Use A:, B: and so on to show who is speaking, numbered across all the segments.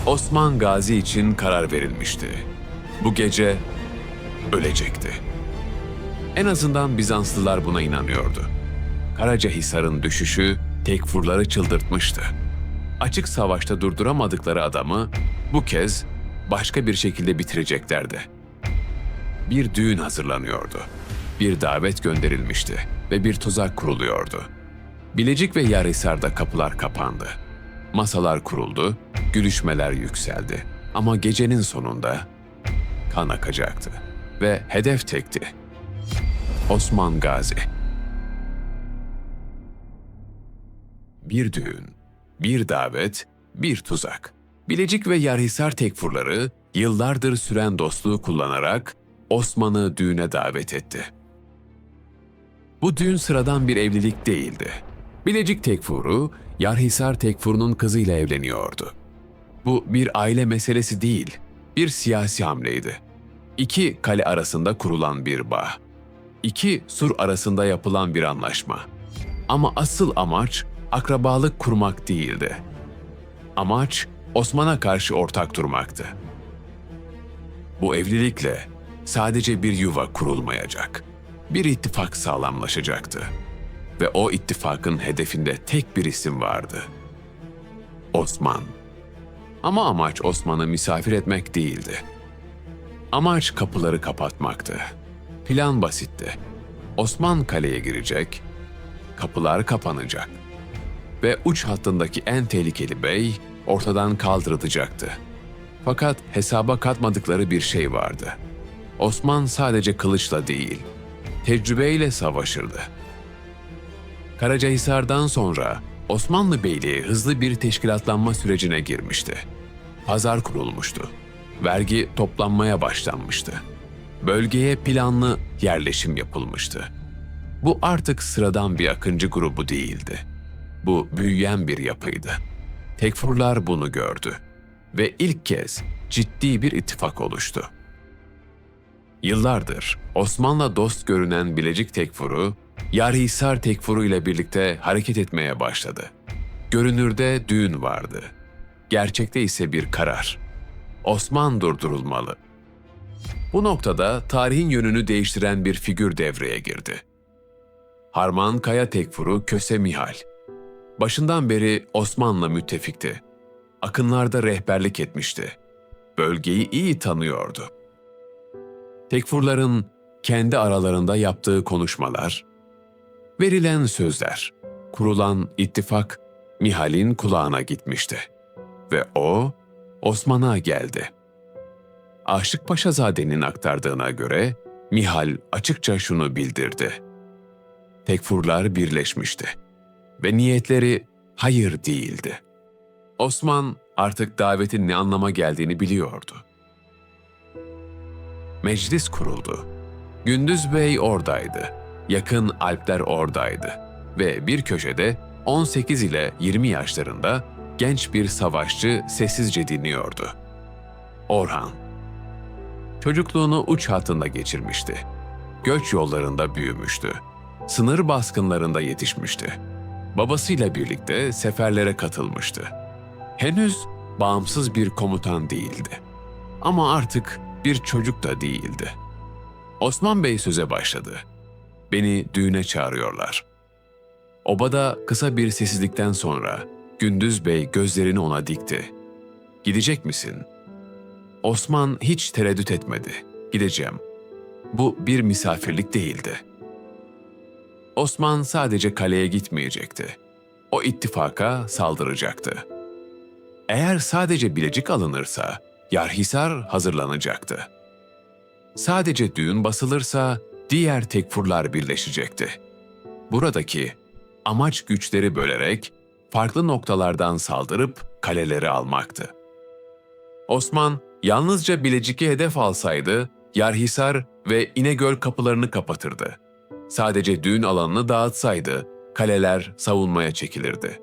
A: Osman Gazi için karar verilmişti. Bu gece ölecekti. En azından Bizanslılar buna inanıyordu. Karacahisar'ın düşüşü Tekfurları çıldırtmıştı. Açık savaşta durduramadıkları adamı bu kez başka bir şekilde bitireceklerdi. Bir düğün hazırlanıyordu. Bir davet gönderilmişti ve bir tuzak kuruluyordu. Bilecik ve Yarhisar'da kapılar kapandı. Masalar kuruldu, gülüşmeler yükseldi. Ama gecenin sonunda kan akacaktı ve hedef tekti. Osman Gazi. Bir düğün, bir davet, bir tuzak. Bilecik ve Yarhisar Tekfurları yıllardır süren dostluğu kullanarak Osman'ı düğüne davet etti. Bu düğün sıradan bir evlilik değildi. Bilecik Tekfuru, Yarhisar Tekfuru'nun kızıyla evleniyordu. Bu bir aile meselesi değil, bir siyasi hamleydi. İki kale arasında kurulan bir bağ. İki sur arasında yapılan bir anlaşma. Ama asıl amaç akrabalık kurmak değildi. Amaç Osman'a karşı ortak durmaktı. Bu evlilikle sadece bir yuva kurulmayacak, bir ittifak sağlamlaşacaktı. Ve o ittifakın hedefinde tek bir isim vardı. Osman. Ama amaç Osman'ı misafir etmek değildi. Amaç kapıları kapatmaktı. Plan basitti. Osman kaleye girecek, kapılar kapanacak. Ve uç hattındaki en tehlikeli bey ortadan kaldırılacaktı. Fakat hesaba katmadıkları bir şey vardı. Osman sadece kılıçla değil, tecrübeyle savaşırdı. Karacahisar'dan sonra Osmanlı Beyliği hızlı bir teşkilatlanma sürecine girmişti. Pazar kurulmuştu. Vergi toplanmaya başlanmıştı. Bölgeye planlı yerleşim yapılmıştı. Bu artık sıradan bir akıncı grubu değildi. Bu büyüyen bir yapıydı. Tekfurlar bunu gördü ve ilk kez ciddi bir ittifak oluştu. Yıllardır Osman'la dost görünen Bilecik Tekfuru, Yarhisar Tekfuru ile birlikte hareket etmeye başladı. Görünürde düğün vardı. Gerçekte ise bir karar. Osman durdurulmalı. Bu noktada tarihin yönünü değiştiren bir figür devreye girdi. Harman Kaya Tekfuru Köse Mihal. Başından beri Osman'la müttefikti. Akınlarda rehberlik etmişti. Bölgeyi iyi tanıyordu. Tekfurların kendi aralarında yaptığı konuşmalar, verilen sözler, kurulan ittifak Mihal'in kulağına gitmişti. Ve o, Osman'a geldi. Aşık Paşazade'nin aktardığına göre Mihal açıkça şunu bildirdi. Tekfurlar birleşmişti ve niyetleri hayır değildi. Osman artık davetin ne anlama geldiğini biliyordu. Meclis kuruldu. Gündüz Bey oradaydı. Yakın Alpler oradaydı. Ve bir köşede 18 ile 20 yaşlarında genç bir savaşçı sessizce dinliyordu. Orhan. Çocukluğunu uç hattında geçirmişti. Göç yollarında büyümüştü. Sınır baskınlarında yetişmişti. Babasıyla birlikte seferlere katılmıştı. Henüz bağımsız bir komutan değildi. Ama artık bir çocuk da değildi. Osman Bey söze başladı. Beni düğüne çağırıyorlar. Obada kısa bir sessizlikten sonra Gündüz Bey gözlerini ona dikti. Gidecek misin? Osman hiç tereddüt etmedi. Gideceğim. Bu bir misafirlik değildi. Osman sadece kaleye gitmeyecekti. O ittifaka saldıracaktı. Eğer sadece Bilecik alınırsa Yarhisar hazırlanacaktı. Sadece düğün basılırsa diğer tekfurlar birleşecekti. Buradaki amaç güçleri bölerek farklı noktalardan saldırıp kaleleri almaktı. Osman yalnızca Bilecik'i hedef alsaydı Yarhisar ve İnegöl kapılarını kapatırdı. Sadece düğün alanını dağıtsaydı kaleler savunmaya çekilirdi.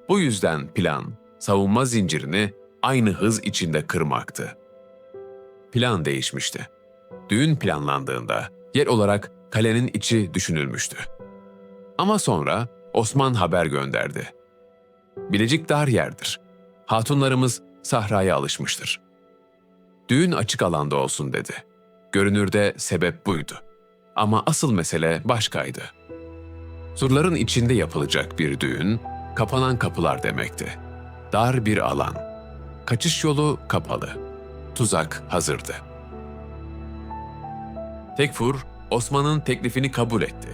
A: Bu yüzden plan, savunma zincirini aynı hız içinde kırmaktı. Plan değişmişti. Düğün planlandığında yer olarak kalenin içi düşünülmüştü. Ama sonra Osman haber gönderdi. Bilecik dar yerdir. Hatunlarımız sahraya alışmıştır. Düğün açık alanda olsun dedi. Görünürde sebep buydu. Ama asıl mesele başkaydı. Surların içinde yapılacak bir düğün, kapanan kapılar demekti. Dar bir alan. Kaçış yolu kapalı. Tuzak hazırdı. Tekfur, Osman'ın teklifini kabul etti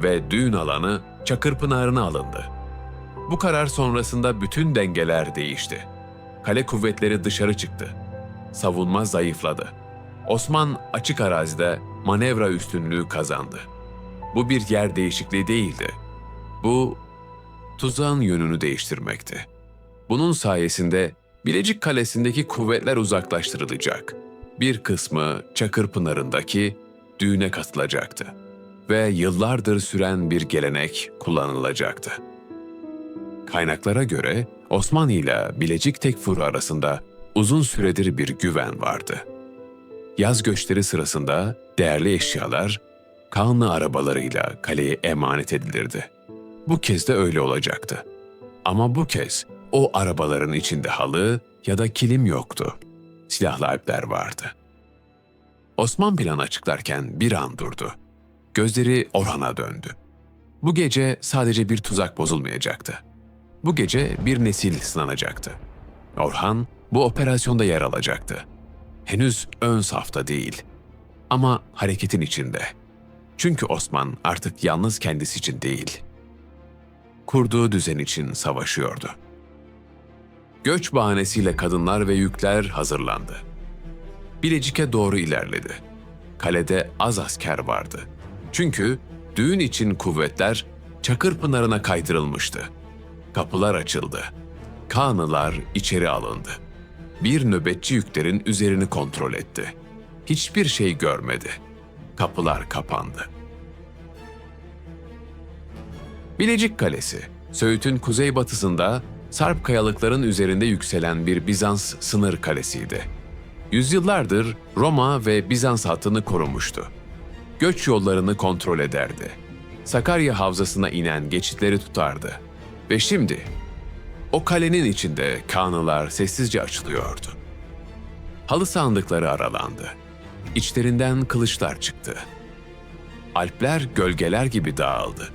A: ve düğün alanı Çakırpınar'ına alındı. Bu karar sonrasında bütün dengeler değişti. Kale kuvvetleri dışarı çıktı. Savunma zayıfladı. Osman açık arazide manevra üstünlüğü kazandı. Bu bir yer değişikliği değildi. Bu, tuzağın yönünü değiştirmekti. Bunun sayesinde Bilecik Kalesi'ndeki kuvvetler uzaklaştırılacak. Bir kısmı Çakırpınar'ındaki düğüne katılacaktı ve yıllardır süren bir gelenek kullanılacaktı. Kaynaklara göre Osmanlı ile Bilecik Tekfuru arasında uzun süredir bir güven vardı. Yaz göçleri sırasında değerli eşyalar Kanlı arabalarıyla kaleye emanet edilirdi. Bu kez de öyle olacaktı. Ama bu kez o arabaların içinde halı ya da kilim yoktu. Silahlı alpler vardı. Osman planı açıklarken bir an durdu. Gözleri Orhan'a döndü. Bu gece sadece bir tuzak bozulmayacaktı. Bu gece bir nesil sınanacaktı. Orhan bu operasyonda yer alacaktı. Henüz ön safta değil ama hareketin içinde. Çünkü Osman artık yalnız kendisi için değil, kurduğu düzen için savaşıyordu. Göç bahanesiyle kadınlar ve yükler hazırlandı. Bilecik'e doğru ilerledi. Kalede az asker vardı. Çünkü düğün için kuvvetler Çakırpınar'ına kaydırılmıştı. Kapılar açıldı. Kanlılar içeri alındı. Bir nöbetçi yüklerin üzerini kontrol etti. Hiçbir şey görmedi. Kapılar kapandı. Bilecik Kalesi, Söğüt'ün kuzeybatısında Sarp kayalıkların üzerinde yükselen bir Bizans sınır kalesiydi. Yüzyıllardır Roma ve Bizans hattını korumuştu. Göç yollarını kontrol ederdi. Sakarya Havzası'na inen geçitleri tutardı. Ve şimdi o kalenin içinde kanılar sessizce açılıyordu. Halı sandıkları aralandı. İçlerinden kılıçlar çıktı. Alpler gölgeler gibi dağıldı.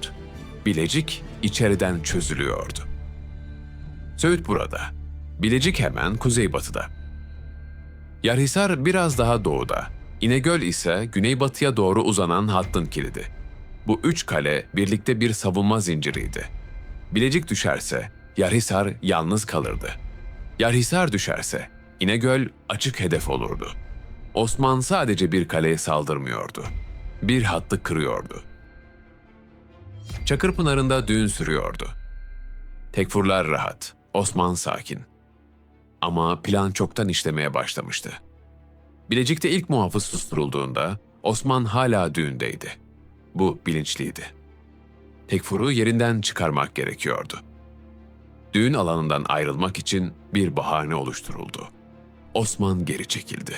A: Bilecik içeriden çözülüyordu. Söğüt burada. Bilecik hemen kuzeybatıda. Yarhisar biraz daha doğuda. İnegöl ise güneybatıya doğru uzanan hattın kilidi. Bu üç kale birlikte bir savunma zinciriydi. Bilecik düşerse Yarhisar yalnız kalırdı. Yarhisar düşerse İnegöl açık hedef olurdu. Osman sadece bir kaleye saldırmıyordu. Bir hattı kırıyordu. Çakırpınar'ında düğün sürüyordu. Tekfurlar rahat, Osman sakin. Ama plan çoktan işlemeye başlamıştı. Bilecik'te ilk muhafız susturulduğunda Osman hala düğündeydi. Bu bilinçliydi. Tekfur'u yerinden çıkarmak gerekiyordu. Düğün alanından ayrılmak için bir bahane oluşturuldu. Osman geri çekildi.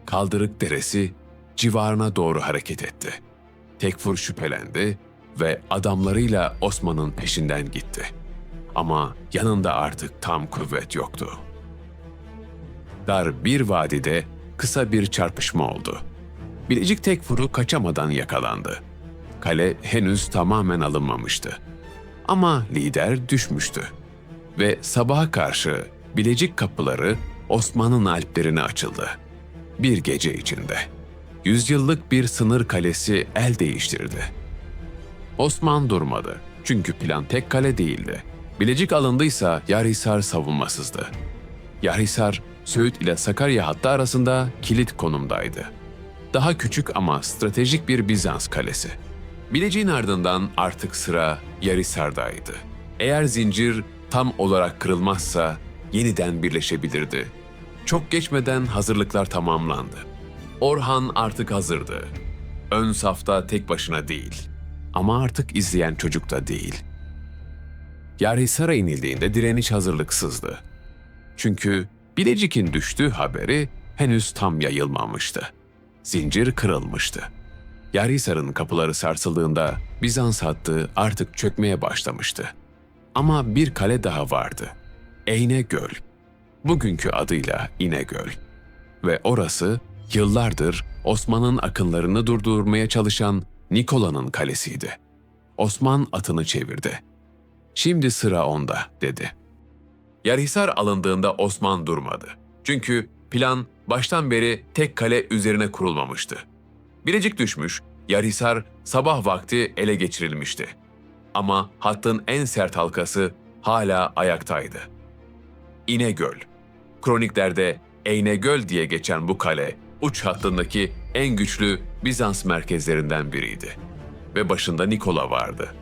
A: Kaldırık Deresi civarına doğru hareket etti. Tekfur şüphelendi ve adamlarıyla Osman'ın peşinden gitti. Ama yanında artık tam kuvvet yoktu. Dar bir vadide kısa bir çarpışma oldu. Bilecik Tekfur'u kaçamadan yakalandı. Kale henüz tamamen alınmamıştı. Ama lider düşmüştü. Ve sabaha karşı Bilecik kapıları Osman'ın alplerine açıldı. Bir gece içinde. Yüzyıllık bir sınır kalesi el değiştirdi. Osman durmadı. Çünkü plan tek kale değildi. Bilecik alındıysa Yarhisar savunmasızdı. Yarhisar, Söğüt ile Sakarya hattı arasında kilit konumdaydı. Daha küçük ama stratejik bir Bizans kalesi. Bilecik'in ardından artık sıra Yarhisar'daydı. Eğer zincir tam olarak kırılmazsa yeniden birleşebilirdi. Çok geçmeden hazırlıklar tamamlandı. Orhan artık hazırdı. Ön safta tek başına değil. Ama artık izleyen çocuk da değil. Yarhisar'a inildiğinde direniş hazırlıksızdı. Çünkü Bilecik'in düştüğü haberi henüz tam yayılmamıştı. Zincir kırılmıştı. Yarhisar'ın kapıları sarsıldığında Bizans hattı artık çökmeye başlamıştı. Ama bir kale daha vardı. İnegöl. bugünkü adıyla İnegöl. Ve orası yıllardır Osman'ın akınlarını durdurmaya çalışan Nikola'nın kalesiydi. Osman atını çevirdi. "Şimdi sıra onda," dedi. Yarhisar alındığında Osman durmadı. Çünkü plan baştan beri tek kale üzerine kurulmamıştı. Bilecik düşmüş, Yarhisar sabah vakti ele geçirilmişti. Ama hattın en sert halkası hala ayaktaydı. İnegöl. Kroniklerde Eynegöl diye geçen bu kale, uç hattındaki en güçlü Bizans merkezlerinden biriydi. Ve başında Nikola vardı.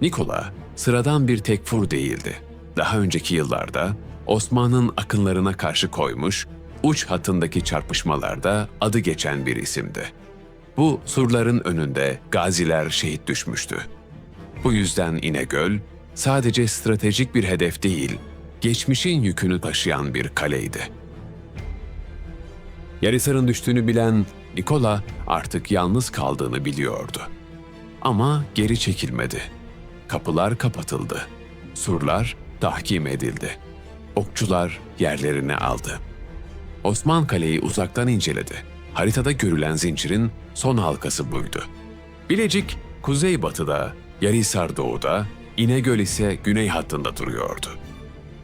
A: Nikola, sıradan bir tekfur değildi. Daha önceki yıllarda Osman'ın akınlarına karşı koymuş, uç hattındaki çarpışmalarda adı geçen bir isimdi. Bu surların önünde gaziler şehit düşmüştü. Bu yüzden İnegöl, sadece stratejik bir hedef değil, geçmişin yükünü taşıyan bir kaleydi. Yarhisar'ın düştüğünü bilen Nikola artık yalnız kaldığını biliyordu. Ama geri çekilmedi. Kapılar kapatıldı. Surlar tahkim edildi. Okçular yerlerini aldı. Osman kaleyi uzaktan inceledi. Haritada görülen zincirin son halkası buydu. Bilecik kuzeybatıda, Yarhisar doğuda, İnegöl ise güney hattında duruyordu.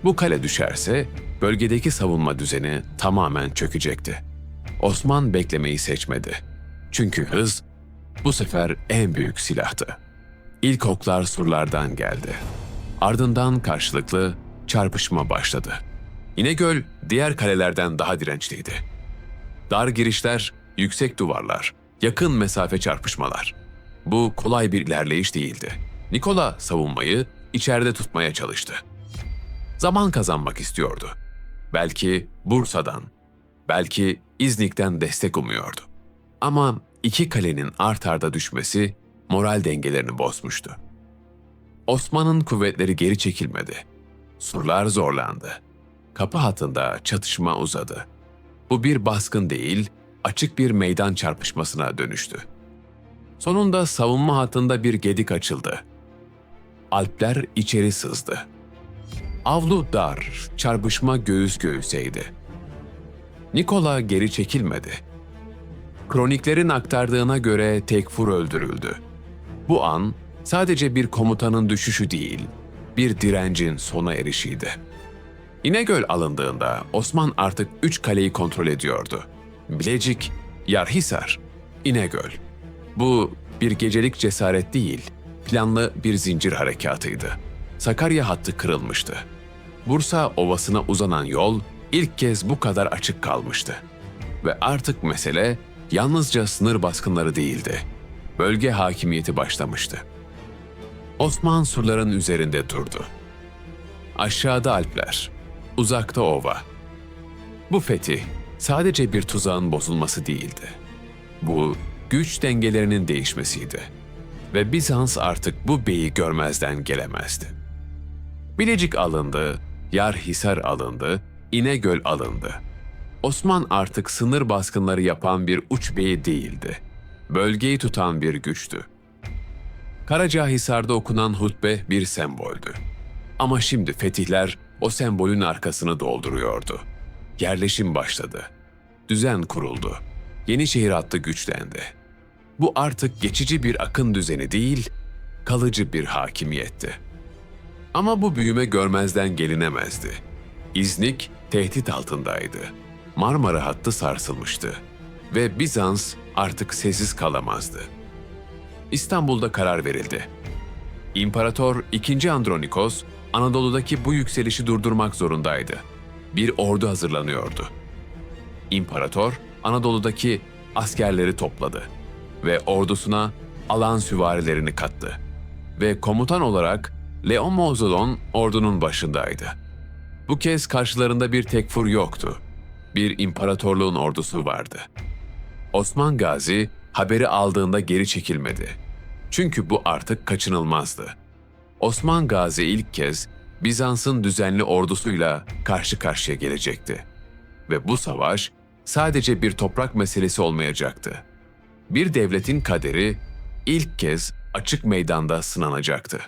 A: Bu kale düşerse bölgedeki savunma düzeni tamamen çökecekti. Osman beklemeyi seçmedi. Çünkü hız bu sefer en büyük silahtı. İlk oklar surlardan geldi. Ardından karşılıklı çarpışma başladı. İnegöl diğer kalelerden daha dirençliydi. Dar girişler, yüksek duvarlar, yakın mesafe çarpışmalar. Bu kolay bir ilerleyiş değildi. Nikola savunmayı içeride tutmaya çalıştı. Zaman kazanmak istiyordu. Belki Bursa'dan, belki İznik'ten destek umuyordu. Ama iki kalenin art arda düşmesi moral dengelerini bozmuştu. Osman'ın kuvvetleri geri çekilmedi. Surlar zorlandı. Kapı hattında çatışma uzadı. Bu bir baskın değil, açık bir meydan çarpışmasına dönüştü. Sonunda savunma hattında bir gedik açıldı. Alpler içeri sızdı. Avlu dar, çarpışma göğüs göğüseydi. Nikola geri çekilmedi. Kroniklerin aktardığına göre Tekfur öldürüldü. Bu an sadece bir komutanın düşüşü değil, bir direncin sona erişiydi. İnegöl alındığında Osman artık 3 kaleyi kontrol ediyordu. Bilecik, Yarhisar, İnegöl. Bu bir gecelik cesaret değil, planlı bir zincir harekatıydı. Sakarya hattı kırılmıştı. Bursa Ovası'na uzanan yol ilk kez bu kadar açık kalmıştı. Ve artık mesele yalnızca sınır baskınları değildi. Bölge hakimiyeti başlamıştı. Osman surların üzerinde durdu. Aşağıda Alpler, uzakta ova. Bu fetih sadece bir tuzağın bozulması değildi. Bu güç dengelerinin değişmesiydi. Ve Bizans artık bu beyi görmezden gelemezdi. Bilecik alındı, Yarhisar alındı, İnegöl alındı. Osman artık sınır baskınları yapan bir uç beyi değildi. Bölgeyi tutan bir güçtü. Karacahisar'da okunan hutbe bir semboldü. Ama şimdi fetihler o sembolün arkasını dolduruyordu. Yerleşim başladı. Düzen kuruldu. Yenişehir hattı güçlendi. Bu artık geçici bir akın düzeni değil, kalıcı bir hakimiyetti. Ama bu büyüme görmezden gelinemezdi. İznik tehdit altındaydı. Marmara hattı sarsılmıştı ve Bizans artık sessiz kalamazdı. İstanbul'da karar verildi. İmparator II. Andronikos, Anadolu'daki bu yükselişi durdurmak zorundaydı. Bir ordu hazırlanıyordu. İmparator, Anadolu'daki askerleri topladı ve ordusuna alan süvarilerini kattı. Ve komutan olarak Leon Mouzolon ordunun başındaydı. Bu kez karşılarında bir tekfur yoktu. Bir imparatorluğun ordusu vardı. Osman Gazi haberi aldığında geri çekilmedi. Çünkü bu artık kaçınılmazdı. Osman Gazi ilk kez Bizans'ın düzenli ordusuyla karşı karşıya gelecekti. Ve bu savaş sadece bir toprak meselesi olmayacaktı. Bir devletin kaderi ilk kez açık meydanda sınanacaktı.